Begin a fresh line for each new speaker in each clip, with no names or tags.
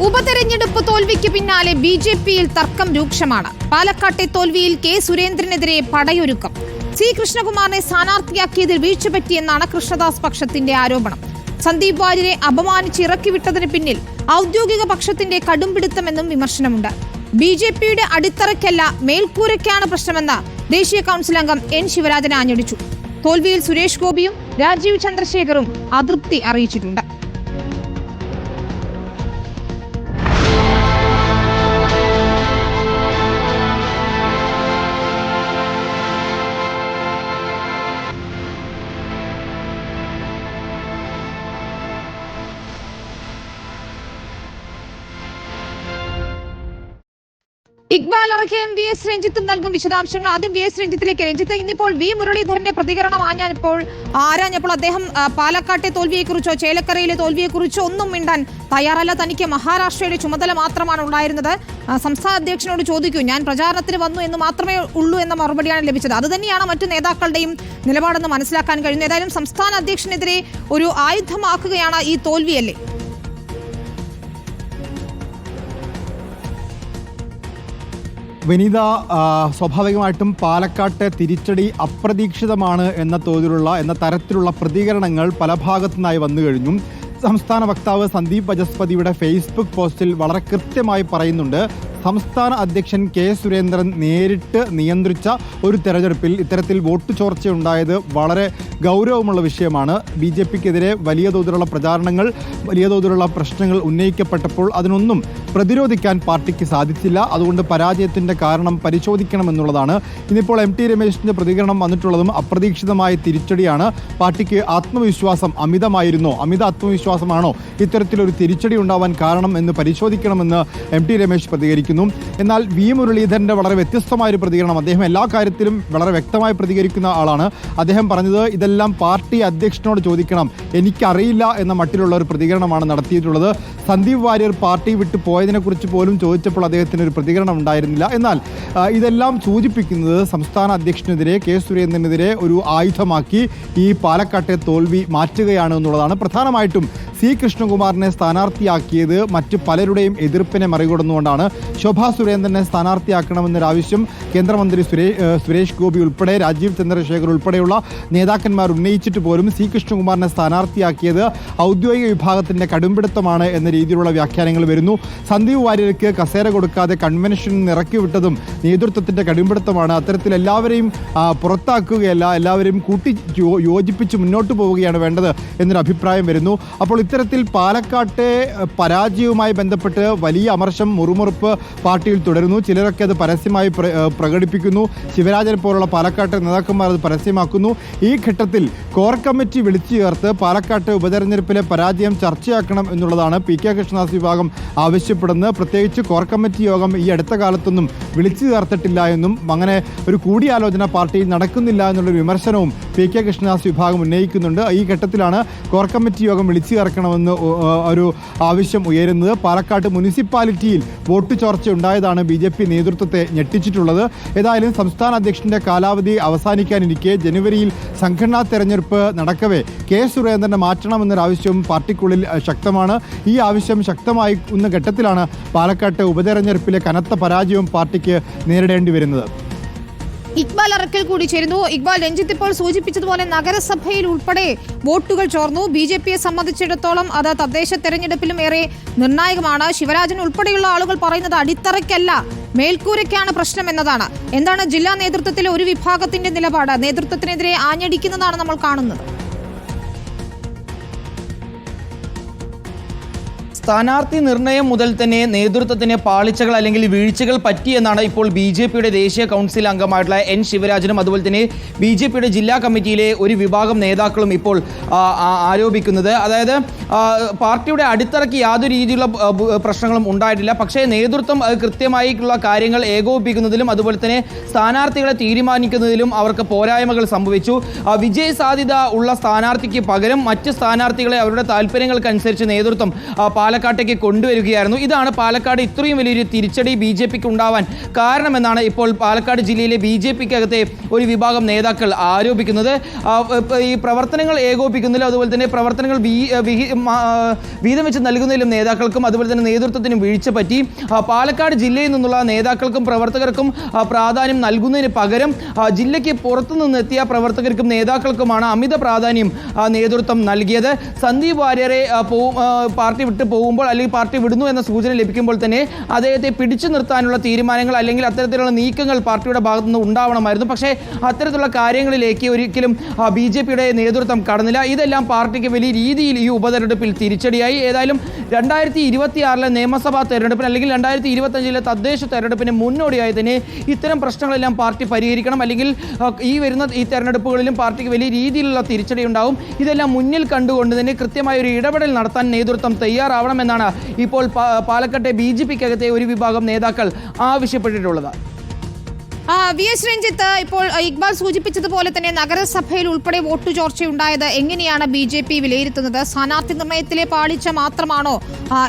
ഉപതെരഞ്ഞെടുപ്പ് തോൽവിക്ക് പിന്നാലെ ബി.ജെ.പിയിൽ തർക്കം രൂക്ഷമാണ്. പാലക്കാട്ടെ തോൽവിയിൽ കെ സുരേന്ദ്രനെതിരെ പടയൊരുക്കം. സി കൃഷ്ണകുമാറിനെ സ്ഥാനാർത്ഥിയാക്കിയതിൽ വീഴ്ച പറ്റിയെന്നാണ് കൃഷ്ണദാസ് പക്ഷത്തിന്റെ ആരോപണം. സന്ദീപ് വാര്യരെ അപമാനിച്ച് ഇറക്കിവിട്ടതിന് പിന്നിൽ ഔദ്യോഗിക പക്ഷത്തിന്റെ കടുംപിടുത്തമെന്നും വിമർശനമുണ്ട്. ബി.ജെ.പിയുടെ അടിത്തറയ്ക്കല്ല മേൽക്കൂരയ്ക്കാണ് പ്രശ്നമെന്ന് ദേശീയ കൗൺസിൽ അംഗം എൻ ശിവരാജൻ ആഞ്ഞടിച്ചു. തോൽവിയിൽ സുരേഷ് ഗോപിയും രാജീവ് ചന്ദ്രശേഖറും അതൃപ്തി അറിയിച്ചിട്ടുണ്ട്. ഇക്ബാൽ അറക്കയും വി എസ് രഞ്ജിത്തും നൽകും വിശദാംശങ്ങൾ. ആദ്യം വി എസ് രഞ്ജിത്തിലേക്ക്. രഞ്ജിത്ത്, ഇന്നിപ്പോൾ വി മുരളീധരന്റെ പ്രതികരണം ആരാഞ്ഞപ്പോൾ അദ്ദേഹം പാലക്കാട്ടെ തോൽവിയെക്കുറിച്ചോ ചേലക്കരയിലെ തോൽവിയെക്കുറിച്ചോ ഒന്നും മിണ്ടാൻ തയ്യാറല്ല. തനിക്ക് മഹാരാഷ്ട്രയുടെ ചുമതല മാത്രമാണ് ഉണ്ടായിരുന്നത്. സംസ്ഥാന അധ്യക്ഷനോട് ചോദിക്കൂ, ഞാൻ പ്രചാരണത്തിന് വന്നു എന്ന് മാത്രമേ ഉള്ളൂ എന്ന മറുപടിയാണ് ലഭിച്ചത്. അതുതന്നെയാണ് മറ്റു നേതാക്കളുടെയും നിലപാടെന്ന് മനസ്സിലാക്കാൻ കഴിയുന്നത്. ഏതായാലും സംസ്ഥാന അധ്യക്ഷനെതിരെ ഒരു ആയുധമാക്കുകയാണ് ഈ തോൽവിയല്ലേ?
വിനീത, സ്വാഭാവികമായിട്ടും പാലക്കാട്ടെ തിരിച്ചടി അപ്രതീക്ഷിതമാണ് എന്ന തരത്തിലുള്ള പ്രതികരണങ്ങൾ പല ഭാഗത്തു നിന്നായി വന്നു കഴിഞ്ഞു. സംസ്ഥാന വക്താവ് സന്ദീപ് വാചസ്പതിയുടെ ഫേസ്ബുക്ക് പോസ്റ്റിൽ വളരെ കൃത്യമായി പറയുന്നുണ്ട്, സംസ്ഥാന അധ്യക്ഷൻ കെ സുരേന്ദ്രൻ നേരിട്ട് നിയന്ത്രിച്ച ഒരു തെരഞ്ഞെടുപ്പിൽ ഇത്തരത്തിൽ വോട്ട് ചോർച്ചയുണ്ടായത് വളരെ ഗൗരവമുള്ള വിഷയമാണ്. ബി.ജെ.പിക്കെതിരെ വലിയ തോതിലുള്ള പ്രചാരണങ്ങൾ, വലിയ തോതിലുള്ള പ്രശ്നങ്ങൾ ഉന്നയിക്കപ്പെട്ടപ്പോൾ അതിനൊന്നും പ്രതിരോധിക്കാൻ പാർട്ടിക്ക് സാധിച്ചില്ല. അതുകൊണ്ട് പരാജയത്തിൻ്റെ കാരണം പരിശോധിക്കണമെന്നുള്ളതാണ്. ഇന്നിപ്പോൾ എം ടി രമേശിൻ്റെ പ്രതികരണം വന്നിട്ടുള്ളതും അപ്രതീക്ഷിതമായ തിരിച്ചടിയാണ്. പാർട്ടിക്ക് ആത്മവിശ്വാസം അമിതമായിരുന്നോ, അമിത ആത്മവിശ്വാസമാണോ ഇത്തരത്തിലൊരു തിരിച്ചടി ഉണ്ടാവാൻ കാരണം എന്ന് പരിശോധിക്കണമെന്ന് എം ടി രമേശ് പ്രതികരിക്കുന്നു. എന്നാൽ വി മുരളീധരന്റെ വളരെ വ്യത്യസ്തമായൊരു പ്രതികരണം. അദ്ദേഹം എല്ലാ കാര്യത്തിലും വളരെ വ്യക്തമായി പ്രതികരിക്കുന്ന ആളാണ്. അദ്ദേഹം പറഞ്ഞത്, ഇതെല്ലാം പാർട്ടി അധ്യക്ഷനോട് ചോദിക്കണം, എനിക്കറിയില്ല എന്ന മട്ടിലുള്ള ഒരു പ്രതികരണമാണ് നടത്തിയിട്ടുള്ളത്. സന്ദീപ് വാര്യർ പാർട്ടി വിട്ടു പോയതിനെക്കുറിച്ച് പോലും ചോദിച്ചപ്പോൾ അദ്ദേഹത്തിന് ഒരു പ്രതികരണം ഉണ്ടായിരുന്നില്ല. എന്നാൽ ഇതെല്ലാം സൂചിപ്പിക്കുന്നത് സംസ്ഥാന അധ്യക്ഷനെതിരെ, കെ സുരേന്ദ്രനെതിരെ ഒരു ആയുധമാക്കി ഈ പാലക്കാട്ടെ തോൽവി മാറ്റുകയാണ് എന്നുള്ളതാണ്. പ്രധാനമായിട്ടും സി കൃഷ്ണകുമാറിനെ സ്ഥാനാർത്ഥിയാക്കിയത് മറ്റ് പലരുടെയും എതിർപ്പിനെ മറികടന്നുകൊണ്ടാണ്. ശോഭാ സുരേന്ദ്രനെ സ്ഥാനാർത്ഥിയാക്കണമെന്നൊരാവശ്യം കേന്ദ്രമന്ത്രി സുരേഷ് ഗോപി ഉൾപ്പെടെ രാജീവ് ചന്ദ്രശേഖർ ഉൾപ്പെടെയുള്ള നേതാക്കന്മാർ ഉന്നയിച്ചിട്ട് പോലും സി കൃഷ്ണകുമാറിനെ സ്ഥാനാർത്ഥിയാക്കിയത് ഔദ്യോഗിക വിഭാഗത്തിൻ്റെ കടുംപിടുത്തമാണ് എന്ന രീതിയിലുള്ള വ്യാഖ്യാനങ്ങൾ വരുന്നു. സന്ദീപ് വാര്യർക്ക് കസേര കൊടുക്കാതെ കൺവെൻഷനിൽ നിന്ന് ഇറക്കി വിട്ടതും നേതൃത്വത്തിൻ്റെ കടുംപിടുത്തമാണ്. അത്തരത്തിൽ എല്ലാവരെയും പുറത്താക്കുകയല്ല, എല്ലാവരെയും കൂട്ടി യോജിപ്പിച്ച് മുന്നോട്ട് പോവുകയാണ് വേണ്ടത് എന്നൊരു അഭിപ്രായം വരുന്നു. അപ്പോൾ ഇത്തരത്തിൽ പാലക്കാട്ടെ പരാജയവുമായി ബന്ധപ്പെട്ട് വലിയ അമർഷം, മുറുമുറുപ്പ് പാർട്ടിയിൽ തുടരുന്നു. ചിലരൊക്കെ അത് പരസ്യമായി പ്രകടിപ്പിക്കുന്നു. ശിവരാജനെ പോലുള്ള പാലക്കാട്ടെ നേതാക്കന്മാർ അത് പരസ്യമാക്കുന്നു. ഈ ഘട്ടത്തിൽ കോർ കമ്മിറ്റി വിളിച്ചു ചേർത്ത് പാലക്കാട്ടെ ഉപതെരഞ്ഞെടുപ്പിലെ പരാജയം ചർച്ചയാക്കണം എന്നുള്ളതാണ് പി കെ കൃഷ്ണദാസ് വിഭാഗം ആവശ്യപ്പെടുന്നത്. പ്രത്യേകിച്ച് കോർ കമ്മിറ്റി യോഗം ഈ അടുത്ത കാലത്തൊന്നും വിളിച്ചു ചേർത്തിട്ടില്ല എന്നും അങ്ങനെ ഒരു കൂടിയാലോചന പാർട്ടിയിൽ നടക്കുന്നില്ല എന്നുള്ളൊരു വിമർശനവും പി കെ കൃഷ്ണദാസ് വിഭാഗം ഉന്നയിക്കുന്നുണ്ട്. ഈ ഘട്ടത്തിലാണ് കോർ കമ്മിറ്റി യോഗം വിളിച്ചു ചേർക്കണമെന്ന് ഒരു ആവശ്യം ഉയരുന്നത്. പാലക്കാട് മുനിസിപ്പാലിറ്റിയിൽ വോട്ട് ചോർച്ച ഉണ്ടായതാണ് ബി.ജെ.പി നേതൃത്വത്തെ ഞെട്ടിച്ചിട്ടുള്ളത്. ഏതായാലും സംസ്ഥാന അധ്യക്ഷന്റെ കാലാവധി അവസാനിക്കാനിരിക്കെ ജനുവരിയിൽ സംഘടനാ തെരഞ്ഞെടുപ്പ് നടക്കവേ കെ സുരേന്ദ്രനെ മാറ്റണമെന്നൊരാവശ്യവും പാർട്ടിക്കുള്ളിൽ ശക്തമാണ്. ഈ ആവശ്യം ശക്തമാകുന്ന ഘട്ടത്തിലാണ് പാലക്കാട്ടെ ഉപതെരഞ്ഞെടുപ്പിലെ കനത്ത പരാജയവും പാർട്ടിക്ക് നേരിടേണ്ടി വരുന്നത്.
ഇക്ബാൽ അറക്കൽ കൂടി ചേരുന്നു. ഇക്ബാൽ, രഞ്ജിത്ത് ഇപ്പോൾ സൂചിപ്പിച്ചതുപോലെ നഗരസഭയിൽ ഉൾപ്പെടെ വോട്ടുകൾ ചോർന്നു. ബി.ജെ.പിയെ സംബന്ധിച്ചിടത്തോളം അത് തദ്ദേശ തെരഞ്ഞെടുപ്പിലും ഏറെ നിർണായകമാണ്. ശിവരാജൻ ഉൾപ്പെടെയുള്ള ആളുകൾ പറയുന്നത് അടിത്തറയ്ക്കല്ല മേൽക്കൂരയ്ക്കാണ് പ്രശ്നം എന്നതാണ്. എന്താണ് ജില്ലാ നേതൃത്വത്തിലെ ഒരു വിഭാഗത്തിന്റെ നിലപാട്? നേതൃത്വത്തിനെതിരെ ആഞ്ഞടിക്കുന്നതാണ് നമ്മൾ കാണുന്നത്.
സ്ഥാനാർത്ഥി നിർണയം മുതൽ തന്നെ നേതൃത്വത്തിന് പാളിച്ചകൾ അല്ലെങ്കിൽ വീഴ്ചകൾ പറ്റിയെന്നാണ് ഇപ്പോൾ ബി.ജെ.പിയുടെ ദേശീയ കൗൺസിൽ അംഗമായിട്ടുള്ള എൻ ശിവരാജനും അതുപോലെ തന്നെ ബി.ജെ.പിയുടെ ജില്ലാ കമ്മിറ്റിയിലെ ഒരു വിഭാഗം നേതാക്കളും ഇപ്പോൾ ആരോപിക്കുന്നത്. അതായത് പാർട്ടിയുടെ അടിത്തറയ്ക്ക് യാതൊരു രീതിയിലുള്ള പ്രശ്നങ്ങളും ഉണ്ടായിട്ടില്ല. പക്ഷേ നേതൃത്വം കൃത്യമായിട്ടുള്ള കാര്യങ്ങൾ ഏകോപിപ്പിക്കുന്നതിലും അതുപോലെ തന്നെ സ്ഥാനാർത്ഥികളെ തീരുമാനിക്കുന്നതിലും അവർക്ക് പോരായ്മകൾ സംഭവിച്ചു. വിജയ സാധ്യത ഉള്ള സ്ഥാനാർത്ഥിക്ക് പകരം മറ്റ് സ്ഥാനാർത്ഥികളെ അവരുടെ താല്പര്യങ്ങൾക്കനുസരിച്ച് നേതൃത്വം പാലക്കാട്ടേക്ക് കൊണ്ടുവരികയായിരുന്നു. ഇതാണ് പാലക്കാട് ഇത്രയും വലിയൊരു തിരിച്ചടി BJPക്ക് ഉണ്ടാവാൻ കാരണമെന്നാണ് ഇപ്പോൾ പാലക്കാട് ജില്ലയിലെ BJPക്കകത്തെ ഒരു വിഭാഗം നേതാക്കൾ ആരോപിക്കുന്നത്. ഈ പ്രവർത്തനങ്ങൾ ഏകോപിക്കുന്നതിലും അതുപോലെ തന്നെ പ്രവർത്തനങ്ങൾ വീതം വെച്ച് നൽകുന്നതിലും നേതാക്കൾക്കും അതുപോലെ തന്നെ നേതൃത്വത്തിനും വീഴ്ച പറ്റി. പാലക്കാട് ജില്ലയിൽ നിന്നുള്ള നേതാക്കൾക്കും പ്രവർത്തകർക്കും പ്രാധാന്യം നൽകുന്നതിന് പകരം ജില്ലയ്ക്ക് പുറത്തു നിന്നെത്തിയ പ്രവർത്തകർക്കും നേതാക്കൾക്കുമാണ് അമിത പ്രാധാന്യം നേതൃത്വം നൽകിയത്. സന്ദീപ് വാര്യരെ പാർട്ടി വിട്ടു പോകുമ്പോൾ അല്ലെങ്കിൽ പാർട്ടി വിടുന്നു എന്ന സൂചന ലഭിക്കുമ്പോൾ തന്നെ അദ്ദേഹത്തെ പിടിച്ചു നിർത്താനുള്ള തീരുമാനങ്ങൾ അല്ലെങ്കിൽ അത്തരത്തിലുള്ള നീക്കങ്ങൾ പാർട്ടിയുടെ ഭാഗത്തു നിന്ന് ഉണ്ടാവണമായിരുന്നു. പക്ഷേ അത്തരത്തിലുള്ള കാര്യങ്ങളിലേക്ക് ഒരിക്കലും BJPയുടെ നേതൃത്വം കടന്നില്ല. ഇതെല്ലാം പാർട്ടിക്ക് വലിയ രീതിയിൽ ഈ ഉപതെരഞ്ഞെടുപ്പിൽ തിരിച്ചടിയായി. ഏതായാലും 2026 നിയമസഭാ തെരഞ്ഞെടുപ്പിന് അല്ലെങ്കിൽ 2025 തദ്ദേശ തെരഞ്ഞെടുപ്പിന് മുന്നോടിയായി തന്നെ ഇത്തരം പ്രശ്നങ്ങളെല്ലാം പാർട്ടി പരിഹരിക്കണം. അല്ലെങ്കിൽ ഈ വരുന്ന ഈ തെരഞ്ഞെടുപ്പുകളിലും പാർട്ടിക്ക് വലിയ രീതിയിലുള്ള തിരിച്ചടി ഉണ്ടാവും. ഇതെല്ലാം മുന്നിൽ കണ്ടുകൊണ്ട് തന്നെ കൃത്യമായ ഒരു ഇടപെടൽ നടത്താൻ നേതൃത്വം തയ്യാറാവണമെന്നാണ് ഇപ്പോൾ പാലക്കാട്ടെ BJPക്കകത്തെ ഒരു വിഭാഗം നേതാക്കൾ ആവശ്യപ്പെട്ടിട്ടുള്ളത്.
VS രഞ്ജിത്ത്, ഇപ്പോൾ ഇക്ബാൽ സൂചിപ്പിച്ചതുപോലെ തന്നെ നഗരസഭയിൽ ഉൾപ്പെടെ വോട്ട് ചോർച്ചയുണ്ടായത് എങ്ങനെയാണ് BJP വിലയിരുത്തുന്നത്? സ്ഥാനാർത്ഥി നിർണയത്തിലെ പാളിച്ച മാത്രമാണോ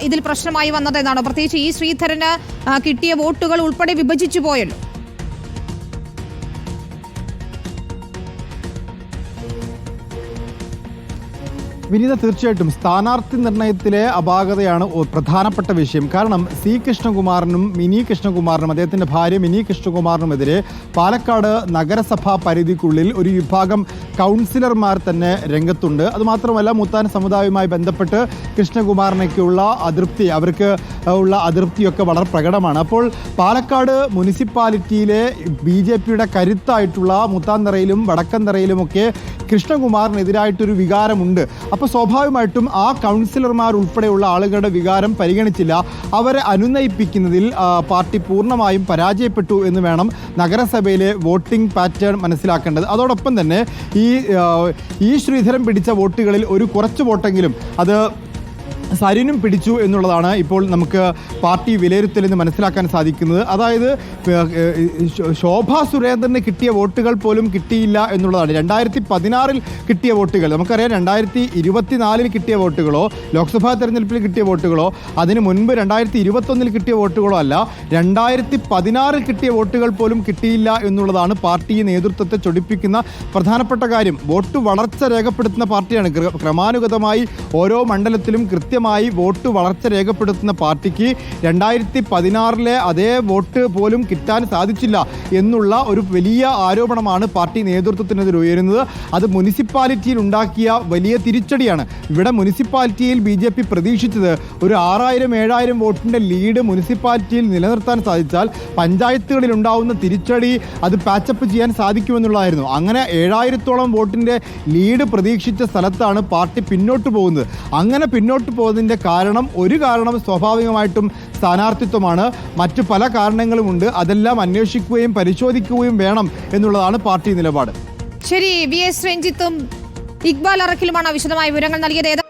ഇതിൽ പ്രശ്നമായി വന്നതെന്നാണോ? പ്രത്യേകിച്ച് ഈ ശ്രീധരന് കിട്ടിയ വോട്ടുകൾ ഉൾപ്പെടെ വിഭജിച്ചു പോയല്ലോ.
വിനീത, തീർച്ചയായിട്ടും സ്ഥാനാർത്ഥി നിർണയത്തിലെ അപാകതയാണ് പ്രധാനപ്പെട്ട വിഷയം. കാരണം C കൃഷ്ണകുമാറിനും മിനി കൃഷ്ണകുമാറിനും അദ്ദേഹത്തിൻ്റെ ഭാര്യ മിനി കൃഷ്ണകുമാറിനുമെതിരെ പാലക്കാട് നഗരസഭാ പരിധിക്കുള്ളിൽ ഒരു വിഭാഗം കൗൺസിലർമാർ തന്നെ രംഗത്തുണ്ട്. അതുമാത്രമല്ല, മുത്താൻ സമുദായവുമായി ബന്ധപ്പെട്ട് കൃഷ്ണകുമാറിനൊക്കെയുള്ള അതൃപ്തി, അവർക്ക് ഉള്ള അതൃപ്തിയൊക്കെ വളരെ പ്രകടമാണ്. അപ്പോൾ പാലക്കാട് മുനിസിപ്പാലിറ്റിയിലെ BJPയുടെ കരുത്തായിട്ടുള്ള മുത്താന്തറയിലും വടക്കന്തറയിലുമൊക്കെ കൃഷ്ണകുമാറിനെതിരായിട്ടൊരു വികാരമുണ്ട്. അപ്പോൾ സ്വാഭാവികമായിട്ടും ആ കൗൺസിലർമാർ ഉൾപ്പെടെയുള്ള ആളുകളുടെ വികാരം പരിഗണിച്ചില്ല. അവരെ അനുനയിപ്പിക്കുന്നതിൽ പാർട്ടി പൂർണ്ണമായും പരാജയപ്പെട്ടു എന്ന് വേണം നഗരസഭയിലെ വോട്ടിംഗ് പാറ്റേൺ മനസ്സിലാക്കേണ്ടത്. അതോടൊപ്പം തന്നെ ഈ ശ്രീധരൻ പിടിച്ച വോട്ടുകളിൽ ഒരു കുറച്ച് വോട്ടെങ്കിലും അത് സരിനും പിടിച്ചു എന്നുള്ളതാണ് ഇപ്പോൾ നമുക്ക് പാർട്ടി വിലയിരുത്തൽ എന്ന് മനസ്സിലാക്കാൻ സാധിക്കുന്നത്. അതായത് ശോഭാ സുരേന്ദ്രന് കിട്ടിയ വോട്ടുകൾ പോലും കിട്ടിയില്ല എന്നുള്ളതാണ്. 2016 കിട്ടിയ വോട്ടുകൾ നമുക്കറിയാം. 2024 കിട്ടിയ വോട്ടുകളോ ലോക്സഭാ തെരഞ്ഞെടുപ്പിൽ കിട്ടിയ വോട്ടുകളോ അതിന് മുൻപ് 2021 കിട്ടിയ വോട്ടുകളോ അല്ല, 2016 കിട്ടിയ വോട്ടുകൾ പോലും കിട്ടിയില്ല എന്നുള്ളതാണ് പാർട്ടി നേതൃത്വത്തെ ചൊടിപ്പിക്കുന്ന പ്രധാനപ്പെട്ട കാര്യം. വോട്ട് വളർച്ച രേഖപ്പെടുത്തുന്ന പാർട്ടിയാണ്. ക്രമാനുഗതമായി ഓരോ മണ്ഡലത്തിലും കൃത്യമായി വോട്ട് വളർച്ച രേഖപ്പെടുത്തുന്ന പാർട്ടിക്ക് 2016 അതേ വോട്ട് പോലും കിട്ടാൻ സാധിച്ചില്ല എന്നുള്ള ഒരു വലിയ ആരോപണമാണ് പാർട്ടി നേതൃത്വത്തിനെതിരെ ഉയരുന്നത്. അത് മുനിസിപ്പാലിറ്റിയിൽ ഉണ്ടാക്കിയ വലിയ തിരിച്ചടിയാണ്. ഇവിടെ മുനിസിപ്പാലിറ്റിയിൽ BJP പ്രതീക്ഷിച്ചത് ഒരു 6000-7000 വോട്ടിൻ്റെ ലീഡ് മുനിസിപ്പാലിറ്റിയിൽ നിലനിർത്താൻ സാധിച്ചാൽ പഞ്ചായത്തുകളിൽ ഉണ്ടാവുന്ന തിരിച്ചടി അത് പാച്ചപ്പ് ചെയ്യാൻ സാധിക്കുമെന്നുള്ളതായിരുന്നു. അങ്ങനെ 7000-ഓളം വോട്ടിൻ്റെ ലീഡ് പ്രതീക്ഷിച്ച സ്ഥലത്താണ് പാർട്ടി പിന്നോട്ട് പോകുന്നത്. അങ്ങനെ പിന്നോട്ട് പോകുന്നതിൻ്റെ ഒരു കാരണം സ്വാഭാവികമായിട്ടും സ്ഥാനാർത്ഥിത്വമാണ്. മറ്റു പല കാരണങ്ങളുമുണ്ട്. അതെല്ലാം അന്വേഷിക്കുകയും പരിശോധിക്കുകയും വേണം എന്നുള്ളതാണ് പാർട്ടി നിലപാട്.
ശരി, VS രഞ്ജിത്തും ഇക്ബാൽ അറക്കിലുമാണ് വിശദമായ വിവരങ്ങൾ നൽകിയത്.